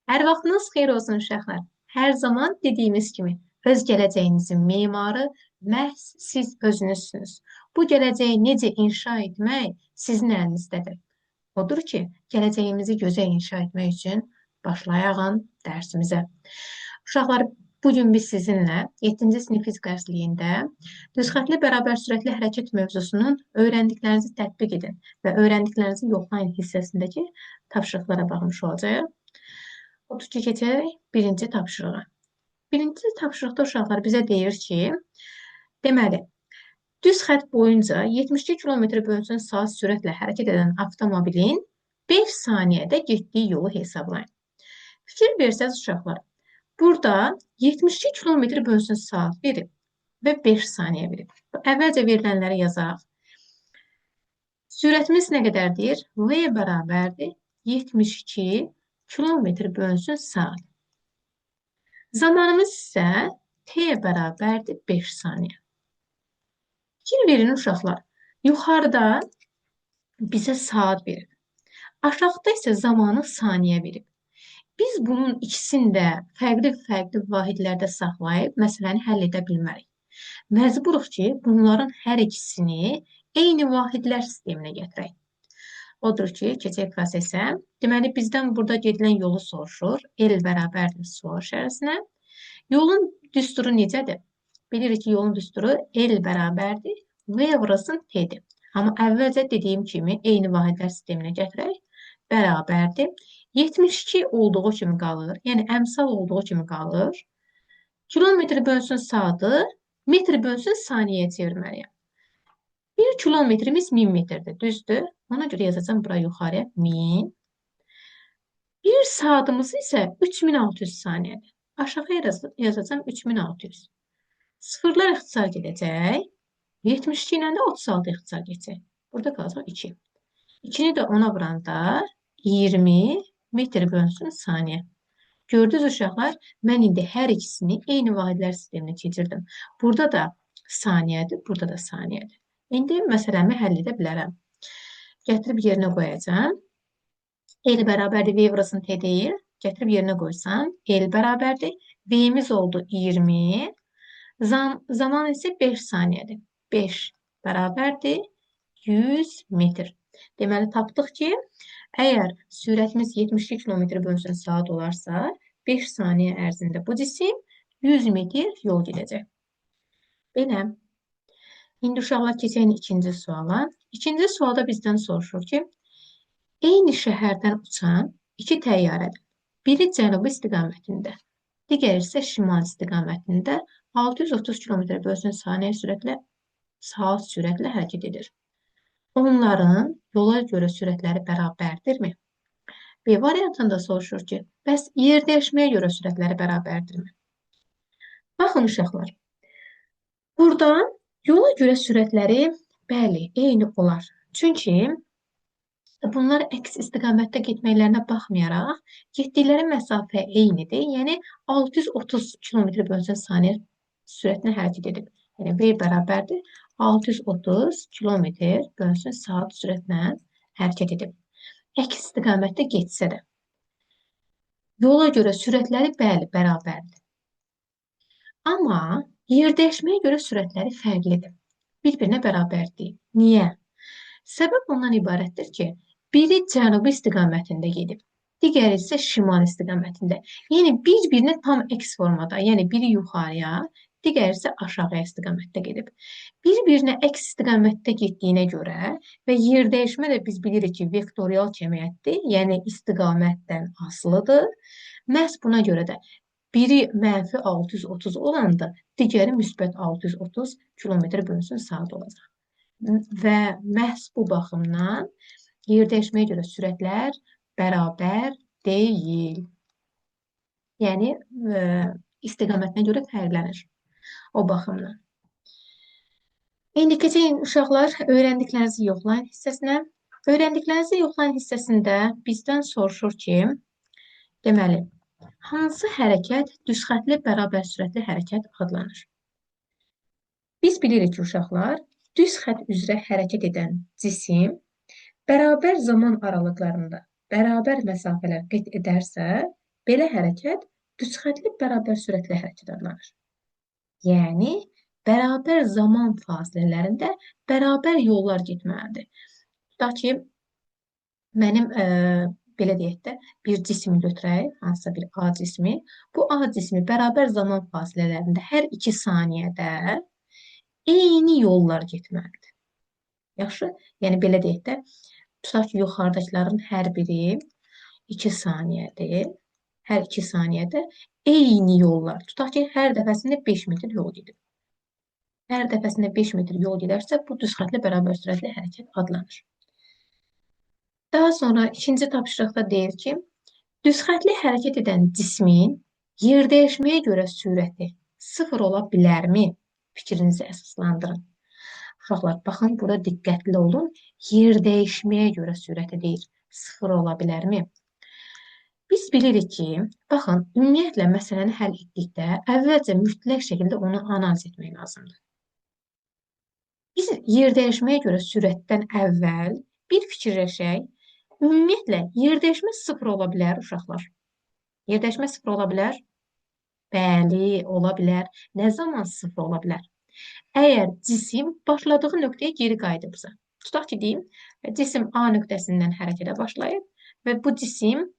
Hər vaxtınız xeyir olsun uşaqlar. Hər zaman dediyimiz kimi öz gələcəyinizin memarı məhz siz özünüzsünüz. Bu gələcəyi necə inşa etmək sizin əlinizdədir. Odur ki, gələcəyimizi gözəl inşa etmək üçün başlayaq dərsimizə. Uşaqlar, bugün biz sizinlə 7-ci sinif fizika dərsliyində düzxətli bərabər sürətli hərəkət mövzusunun öyrəndiklərinizi tətbiq edin və öyrəndiklərinizi yoxlayın hissəsindəki tapşırıqlara baxmış olacağıq. Odur ki, keçək birinci tapşırığa. Birinci tapşırıqda uşaqlar bizə deyir ki, deməli, düz xətt boyunca 72 km/saat sürətlə hərəkət edən avtomobilin 5 saniyədə getdiyi yolu hesablayın. Fikir versəz uşaqlar, burada 72 km/saat verib və 5 saniyə verib. Əvvəlcə verilənləri yazaq. Sürətimiz nə qədərdir? V bərabərdir 72 km/saat. Zamanımız isə T bərabərdir 5 saniyə. Fikir verin uşaqlar. Yuxarıda bizə saat verib. Aşağıda isə zamanı saniyə verib. Biz bunun ikisini də fərqli vahidlərdə saxlayıb məsələni həll edə bilmərik. Məcburuq ki, bunların hər ikisini eyni vahidlər sisteminə gətirək. Odur ki, keçək prosesə. Deməli, bizdən burada gedilən yolu soruşur. L bərabərdir sual işarəsinə. Yolun düsturu necədir? Bilirik ki, yolun düsturu L bərabərdir. V vurasın T'dir. Amma əvvəlcə dediyim kimi eyni vahidlər sisteminə gətirək. Bərabərdir. 72 olduğu kimi qalır. Yəni, əmsal olduğu kimi qalır. Kilometr bölsün saatı, metr bölsün saniyəyə çevirməliyəm. 1 kilometrimiz 1000 metrdir, düzdür? Ona görə yazacağım bura yuxarıya 1000. 1 saatımız isə 3600 saniyədir. Aşağı yazacağım 3600. Sıfırlar ixtisar gedəcək. 72 ilə də 36 ixtisar geçəcək. Burada qalacaq 2. 2-ni də ona vuranda 20 metr bölsün saniyə. Gördünüz uşaqlar, mən indi hər ikisini eyni vahidlər sisteminə keçirdim. Burada da saniyədir, burada da saniyədir. İndi məsələmi həll edə bilərəm. Gətirib yerinə qoyacağım. L bərabərdir, V vurasın T deyil. Gətirib yerinə qoysam, L bərabərdir. V-miz oldu 20. Zaman isə 5 saniyədir. 5 bərabərdir 100 metr. Deməli, tapdıq ki, əgər sürətimiz 72 km/saat olarsa, 5 saniyə ərzində bu cisim 100 metr yol gedəcək. Belə. İndi uşaqlar keçək ikinci suala. İkinci sualda bizdən soruşur ki, eyni şəhərdən uçan iki təyyarədir. Biri cənubi istiqamətində, digəri isə şimal istiqamətində 630 km/saniyə saat sürətlə hərəkət edir. Onların yola görə sürətləri bərabərdirmi? B variantında soruşur ki, bəs yer dəyişməyə görə sürətləri bərabərdirmi? Baxın uşaqlar, buradan yola görə sürətləri bəli, eyni olar. Çünki bunlar əks istiqamətdə getməklərinə baxmayaraq, getdikləri məsafə eynidir. Yəni, 630 km/saniyə sürətinə hərəkət edib. Yəni, V bərabərdir 630 km/saat sürətlə hərəkət edib. Əks istiqamətdə getsə də. Yola görə sürətləri bəli, bərabərdir. Amma yer dəyişməyə görə sürətləri fərqlidir. Bir-birinə bərabər deyil. Niyə? Səbəb ondan ibarətdir ki, biri cənubi istiqamətində gedib, digəri isə şimal istiqamətində. Yəni, bir-birinə tam əks formada, yəni biri yuxarıya, digəri isə aşağıya istiqamətdə gedib. Bir-birinə əks istiqamətdə getdiyinə görə və yer dəyişmə də biz bilirik ki, vektorial cəmiyyətdir, yəni istiqamətdən asılıdır. Məhz buna görə də biri mənfi 630 olanda, digəri müsbət 630 km/saat olacaq. Və məhz bu baxımdan yer dəyişməyə görə sürətlər bərabər deyil. Yəni, istiqamətinə görə fərqlənir o baxımdan. İndi keçək uşaqlar öyrəndiklərinizi yoxlayın hissəsinə. Öyrəndiklərinizi yoxlayın hissəsində bizdən soruşur ki, deməli, hansı hərəkət düzxətli bərabər sürətli hərəkət adlanır? Biz bilirik ki, uşaqlar, düz xətt üzrə hərəkət edən cisim bərabər zaman aralıqlarında bərabər məsafələr qət edərsə, Belə hərəkət düzxətli bərabər sürətli hərəkət adlanır. Yəni, bərabər zaman fasilələrində bərabər yollar getməlidir. Tutaq ki, mənim belə deyək də, bir cismi götürək, hansısa bir A cismi. Bu A cismi bərabər zaman fasilələrində hər 2 saniyədə eyni yollar getməlidir. Yaxşı? Yəni, belə deyək də, tutaq ki, yuxarıdakıların hər biri 2 saniyədir. Hər 2 saniyədə eyni yollar. Tutaq ki, hər dəfəsində 5 metr yol gedir. Hər dəfəsində 5 metr yol gedərsə, bu düzxətli bərabər sürətli hərəkət adlanır. Daha sonra ikinci tapşırıqda deyir ki, düzxətli hərəkət edən cismin yerdəyişməyə görə sürəti 0 ola bilərmi? Fikrinizi əsaslandırın. Uşaqlar, baxın, burada diqqətli olun. Yerdəyişməyə görə sürəti deyir. 0 ola bilərmi? Biz bilirik ki, baxın, ümumiyyətlə məsələni həll etdikdə əvvəlcə mütləq şəkildə onu analiz etmək lazımdır. Biz yerdəyişməyə görə sürətdən əvvəl bir fikirləşək, ümumiyyətlə yerdəyişmə 0 ola bilər uşaqlar. Yerdəyişmə 0 ola bilər? Bəli, ola bilər. Nə zaman 0 ola bilər? Əgər cisim başladığı nöqtəyə geri qayıdıbsa. Tutaq ki, deyim, cisim A nöqtəsindən hərəkətə başlayıb və bu cisim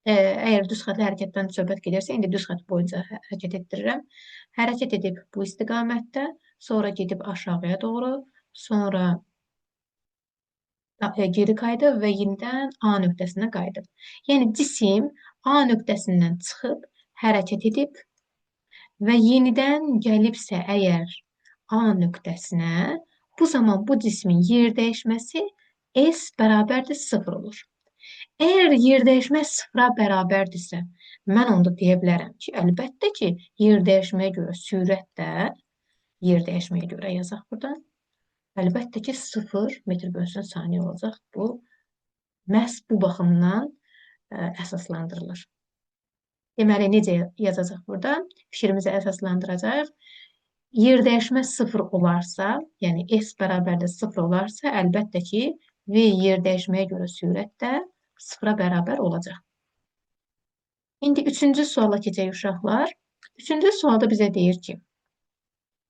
əgər düz xətli hərəkətdən söhbət gedirsə, indi düz xət boyunca hərəkət etdirirəm. Hərəkət edib bu istiqamətdə, sonra gedib aşağıya doğru, sonra geri qayıdıb və yenidən A nöqtəsinə qayıdıb. Yəni, cisim A nöqtəsindən çıxıb, hərəkət edib və yenidən gəlibsə əgər A nöqtəsinə, bu zaman bu cismin yerdəyişməsi S bərabərdir 0 olur. Əgər yerdəyişmə 0-a bərabərdirsə, mən onda deyə bilərəm ki, əlbəttə ki, yerdəyişməyə görə sürət də, yerdəyişməyə görə yazaq buradan, əlbəttə ki, 0 metr bölsün saniyə olacaq. Bu, məhz bu baxımdan əsaslandırılır. Deməli, necə yazacaq burada? Fikrimizi əsaslandıracaq. Yerdəyişmə 0 olarsa, yəni S bərabərdə 0 olarsa, əlbəttə ki, V yerdəyişməyə görə sürət də 0-a bərabər olacaq. İndi üçüncü suala keçək uşaqlar. Üçüncü sualda bizə deyir ki,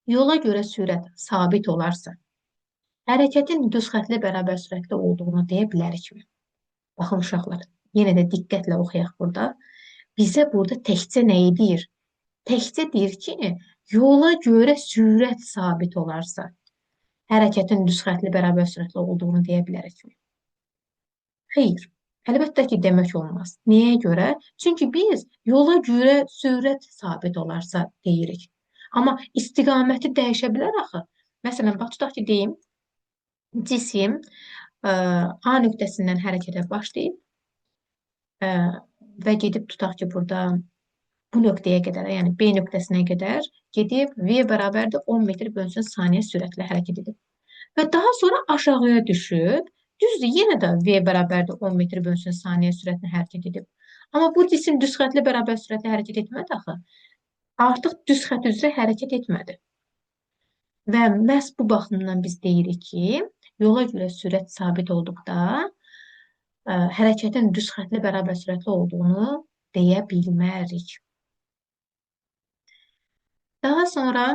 yola görə sürət sabit olarsa, hərəkətin düz xətli bərabər sürətli olduğunu deyə bilərikmi? Baxın uşaqlar, yenə də diqqətlə oxuyaq burada. Bizə burada təkcə nəyi deyir? Təkcə deyir ki, yola görə sürət sabit olarsa, hərəkətin düz xətli bərabər sürətli olduğunu deyə bilərikmi? Xeyr. Əlbəttə ki, demək olmaz. Niyə görə? Çünki biz yola görə sürət sabit olarsa deyirik. Amma istiqaməti dəyişə bilər axı. Məsələn, bax, tutaq ki, deyim, cisim A nöqtəsindən hərəkətə başlayıb və gedib, tutaq ki, burada bu nöqtəyə qədər, yəni B nöqtəsinə qədər gedib V bərabərdir 10 metr bölsün saniyə sürətlə hərəkət edib. Və daha sonra aşağıya düşüb, düzdür, yenə də V bərabərdir 10 metr bölsün saniyə sürətlə hərəkət edib. Amma bu cisim düz xətli bərabər sürətlə hərəkət etmədi axı. Artıq düz xət üzrə hərəkət etmədi. Və məhz bu baxımdan biz deyirik ki, yola görə sürət sabit olduqda hərəkətin düz xətli bərabər sürətli olduğunu deyə bilmərik. Daha sonra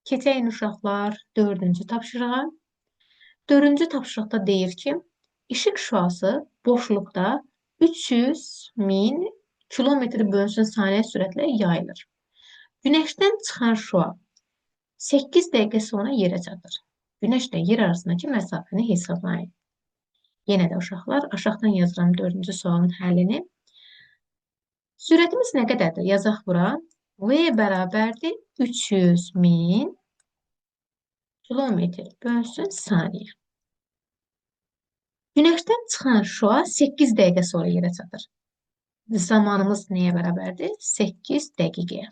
keçəyin uşaqlar 4-cü tapşırığa. 4-cü tapşırıqda deyir ki, işıq şüası boşluqda 300.000 kilometr bölünsün saniyə sürətlə yayılır. Günəşdən çıxan şüa 8 dəqiqə sonra yerə çatır. Günəşlə yer arasındakı məsafəni hesablayın. Yenə də uşaqlar, aşağıdan yazıram 4-cü sualın həllini. Sürətimiz nə qədərdir? Yazaq bura. V bərabərdir 300.000 kilometr bölünsün saniyə. Günəşdən çıxan şüa 8 dəqiqə sonra yerə çatır. Zamanımız nəyə bərabərdir? 8 dəqiqəyə.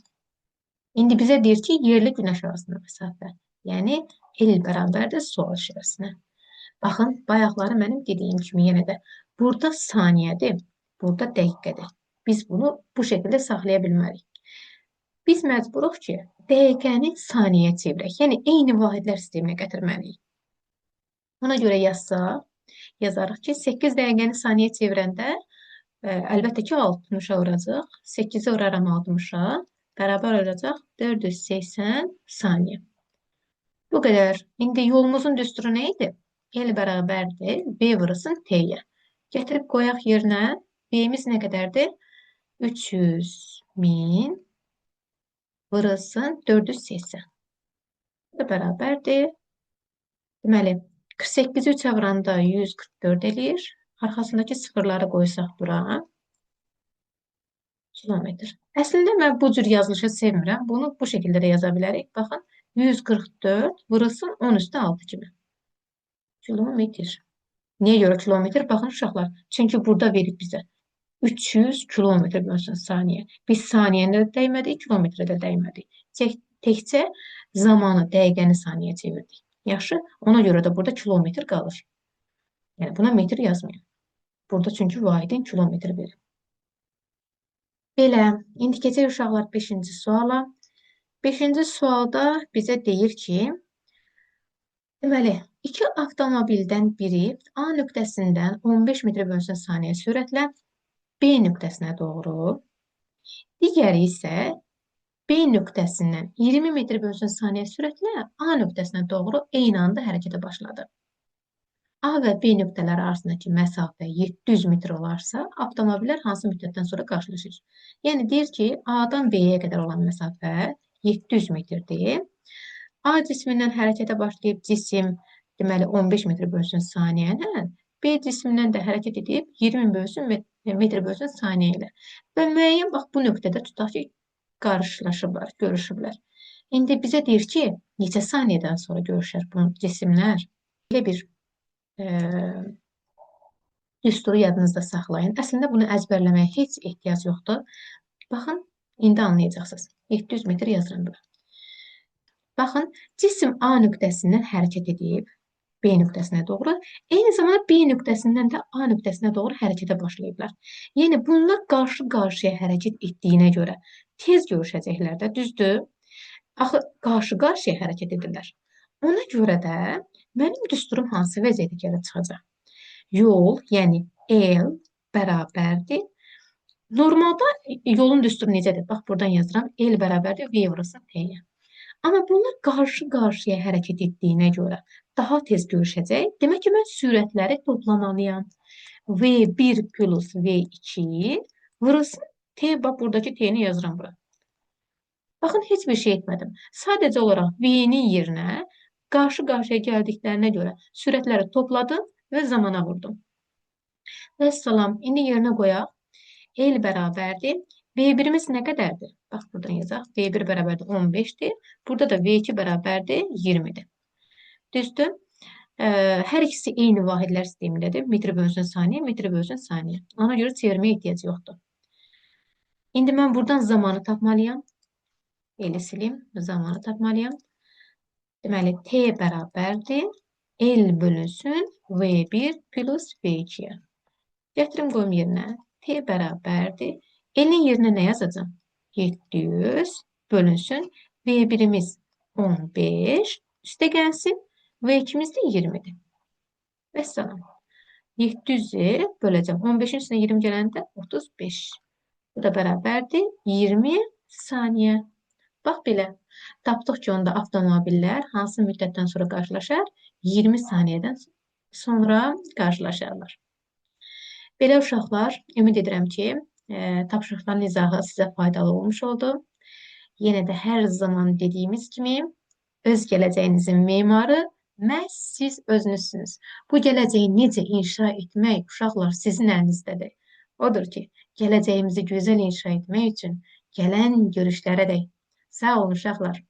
İndi bizə deyir ki, yerlə günəş arasında məsafə. Yəni, L bərabərdir sual işarəsinə. Baxın, bayaqları mənim dediyim kimi yenə də burada saniyədir, burada dəqiqədir. Biz bunu bu şəkildə saxlaya bilmərik. Biz məcburuq ki, dəqiqəni saniyəyə çevirək. Yəni, eyni vahidlər sisteminə gətirməliyik. Ona görə yazsaq, yazarıq ki, 8 dəqiqəni saniyə çevirəndə Əlbəttə ki, 60-a vuracaq. 8-i vuraram 60-a. Bərabər olacaq 480 saniyə. Bu qədər. İndi yolumuzun düsturu nə idi? L bərabərdir V vurulsun T-yə. Gətirib qoyaq yerinə. V-miz nə qədərdir? 300 min vurulsun 480. Bu da bərabərdir. Deməli, 48-i 3-ə vuranda 144 eləyir. Arxasındakı sıfırları qoysaq bura. Kilometr. Əslində mən bu cür yazılışı sevmirəm. Bunu bu şəkildə də yaza bilərik. Baxın, 144 vurulsun 10 üstə 6 kimi. Kilometr. Niyə görə kilometr? Baxın uşaqlar. Çünki burada verib bizə 300 kilometr bölsün saniyə. Biz saniyəndə də dəymədik, kilometrə də dəymədik. Təkcə zamanı, dəqiqəni saniyəyə çevirdik. Yaxşı, ona görə də burada kilometr qalır. Yəni buna metr yazmayın. Burada çünki vahidin kilometr verir. Belə, indi keçək uşaqlar 5-ci suala. 5-ci sualda bizə deyir ki, deməli, iki avtomobildən biri A nöqtəsindən 15 metr bölünsün saniyə sürətlə B nöqtəsinə doğru, digəri isə B nöqtəsindən 20 metr bölünsün saniyə sürətlə A nöqtəsinə doğru eyni anda hərəkətə başladı. A və B nöqtələri arasındakı məsafə 700 metr olarsa, avtomobillər hansı müddətdən sonra qarşılaşır? Yəni, deyir ki, A-dan B-yə qədər olan məsafə 700 metrdir. A cismindən hərəkətə başlayıb cisim, deməli, 15 metr bölünsün saniyələ, B cismindən də hərəkət edib 20 metr bölünsün saniyə ilə. Və müəyyən, bax, bu nöqtədə tutaq ki, qarşılaşıblar, görüşüblər. İndi bizə deyir ki, neçə saniyədən sonra görüşər bu cisimlər? Belə bir düsturu yadınızda saxlayın. Əslində bunu əzbərləməyə heç ehtiyac yoxdur. Baxın, indi anlayacaqsınız. 700 metr yazıram bura. Baxın, cisim A nöqtəsindən hərəkət edib B nöqtəsinə doğru, eyni zamanda B nöqtəsindən də A nöqtəsinə doğru hərəkətə başlayıblar. Yəni, bunlar qarşı-qarşıya hərəkət etdiyinə görə tez görüşəcəklər də, düzdür? Axı, qarşı-qarşıya hərəkət edirlər. Ona görə də mənim düsturum hansı vəziyyətə gəlib çıxacaq? Yol, yəni L bərabərdir. Normalda yolun düsturu necədir? Bax, buradan yazıram. L bərabərdir V vurulsun T-yə. Amma bunlar qarşı-qarşıya hərəkət etdiyinə görə daha tez görüşəcək. Demək ki, mən sürətləri toplamalıyam. V1 plus V2 vurulsun T. Bax, buradakı T-ni yazıram bura. Baxın, heç bir şey etmədim. Sadəcə olaraq V-nin yerinə qarşı-qarşıya gəldiklərinə görə sürətləri topladım və zamana vurdum. Vəssalam, indi yerinə qoyaq. L bərabərdir. V1-imiz nə qədərdir? Bax, buradan yazaq. V1 bərabərdir 15-dir. Burada da V2 bərabərdir 20-dir. Düzdür? Hər ikisi eyni vahidlər sistemindədir. Metr bölünsün saniyə, metr bölünsün saniyə. Ona görə çevirməyə ehtiyac yoxdur. İndi mən buradan zamanı tapmalıyam. L-i silim, zamanı tapmalıyam. Deməli, T bərabərdir. L bölünsün V1 plus V2-yə. Gətirim qoyum yerinə. T bərabərdir. L-in yerinə nə yazacağım? 700 bölünsün. V1-imiz 15 üstə gəlsin. V2-miz də 20-dir. Vəssalam. 700-i böləcəm. 15-in üstünə 20 gələndə 35. Bu da bərabərdir 20 saniyə. Bax belə. Tapdıq ki, onda avtomobillər hansı müddətdən sonra qarşılaşar? 20 saniyədən sonra qarşılaşarlar. Belə uşaqlar, ümid edirəm ki, tapşırıqların izahı sizə faydalı olmuş oldu. Yenə də hər zaman dediyimiz kimi, öz gələcəyinizin memarı məhz siz özünüzsünüz. Bu gələcəyi necə inşa etmək, uşaqlar, sizin əlinizdədir. Odur ki, gələcəyimizi gözəl inşa etmək üçün gələn görüşlərə dək. Sağ olun uşaqlar.